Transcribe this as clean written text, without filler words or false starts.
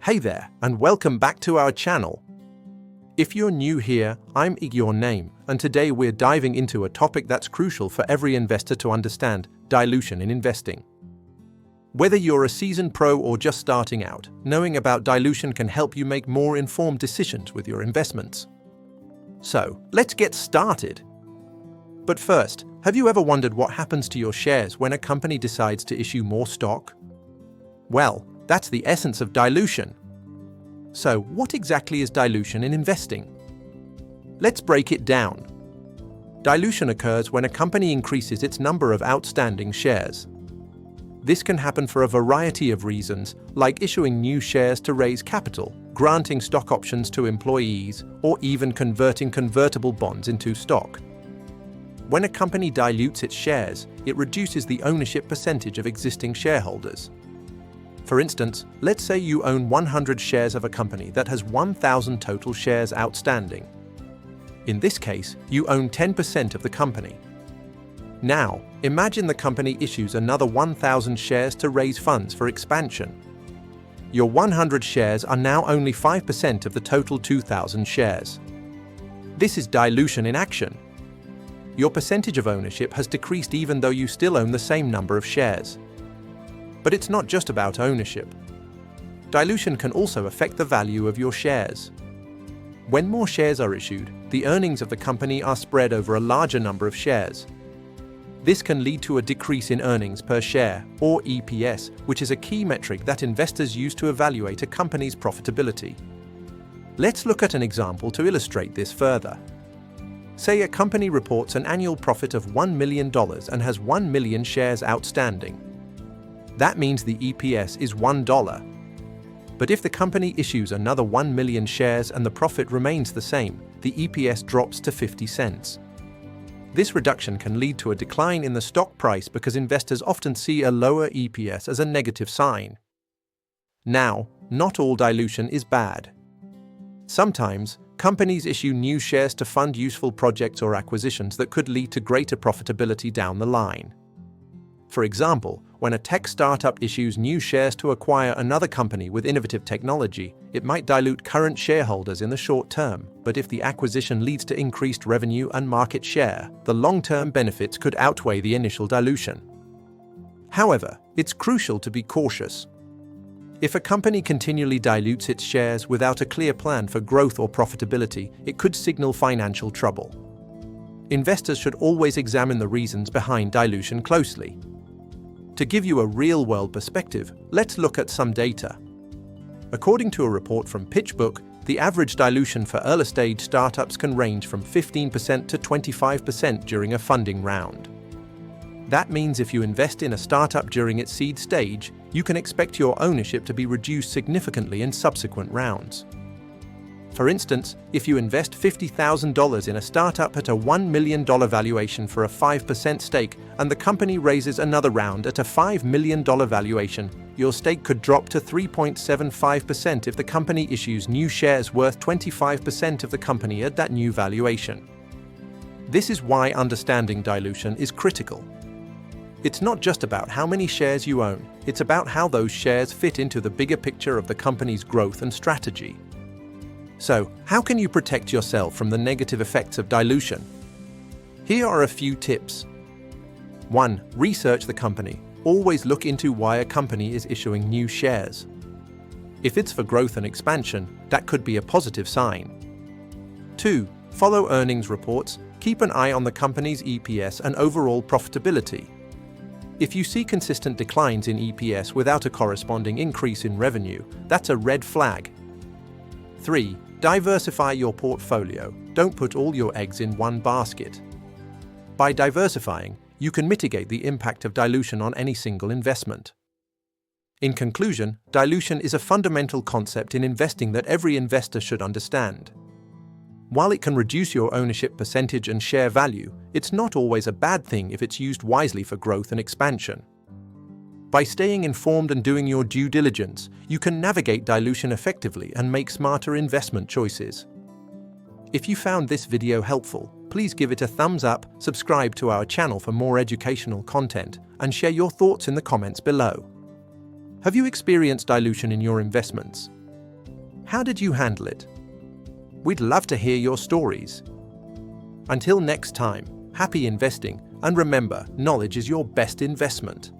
Hey there, and welcome back to our channel. If you're new here, I'm your name, and today we're diving into a topic that's crucial for every investor to understand: dilution in investing. Whether you're a seasoned pro or just starting out, knowing about dilution can help you make more informed decisions with your investments. So, let's get started. But first, have you ever wondered what happens to your shares when a company decides to issue more stock? Well, that's the essence of dilution. So, what exactly is dilution in investing? Let's break it down. Dilution occurs when a company increases its number of outstanding shares. This can happen for a variety of reasons, like issuing new shares to raise capital, granting stock options to employees, or even converting convertible bonds into stock. When a company dilutes its shares, it reduces the ownership percentage of existing shareholders. For instance, let's say you own 100 shares of a company that has 1,000 total shares outstanding. In this case, you own 10% of the company. Now, imagine the company issues another 1,000 shares to raise funds for expansion. Your 100 shares are now only 5% of the total 2,000 shares. This is dilution in action. Your percentage of ownership has decreased even though you still own the same number of shares. But it's not just about ownership. Dilution can also affect the value of your shares. When more shares are issued, the earnings of the company are spread over a larger number of shares. This can lead to a decrease in earnings per share, or EPS, which is a key metric that investors use to evaluate a company's profitability. Let's look at an example to illustrate this further. Say a company reports an annual profit of $1 million and has 1 million shares outstanding. That means the EPS is $1. But if the company issues another 1 million shares and the profit remains the same, the EPS drops to 50 cents. This reduction can lead to a decline in the stock price because investors often see a lower EPS as a negative sign. Now, not all dilution is bad. Sometimes, companies issue new shares to fund useful projects or acquisitions that could lead to greater profitability down the line. For example, when a tech startup issues new shares to acquire another company with innovative technology, it might dilute current shareholders in the short term, but if the acquisition leads to increased revenue and market share, the long-term benefits could outweigh the initial dilution. However, it's crucial to be cautious. If a company continually dilutes its shares without a clear plan for growth or profitability, it could signal financial trouble. Investors should always examine the reasons behind dilution closely. To give you a real-world perspective, let's look at some data. According to a report from PitchBook, the average dilution for early-stage startups can range from 15% to 25% during a funding round. That means if you invest in a startup during its seed stage, you can expect your ownership to be reduced significantly in subsequent rounds. For instance, if you invest $50,000 in a startup at a $1 million valuation for a 5% stake and the company raises another round at a $5 million valuation, your stake could drop to 3.75% if the company issues new shares worth 25% of the company at that new valuation. This is why understanding dilution is critical. It's not just about how many shares you own, it's about how those shares fit into the bigger picture of the company's growth and strategy. So, how can you protect yourself from the negative effects of dilution? Here are a few tips. 1. Research the company. Always look into why a company is issuing new shares. If it's for growth and expansion, that could be a positive sign. 2. Follow earnings reports. Keep an eye on the company's EPS and overall profitability. If you see consistent declines in EPS without a corresponding increase in revenue, that's a red flag. 3. Diversify your portfolio. Don't put all your eggs in one basket. By diversifying, you can mitigate the impact of dilution on any single investment. In conclusion, dilution is a fundamental concept in investing that every investor should understand. While it can reduce your ownership percentage and share value, it's not always a bad thing if it's used wisely for growth and expansion. By staying informed and doing your due diligence, you can navigate dilution effectively and make smarter investment choices. If you found this video helpful, please give it a thumbs up, subscribe to our channel for more educational content, and share your thoughts in the comments below. Have you experienced dilution in your investments? How did you handle it? We'd love to hear your stories. Until next time, happy investing, and remember, knowledge is your best investment.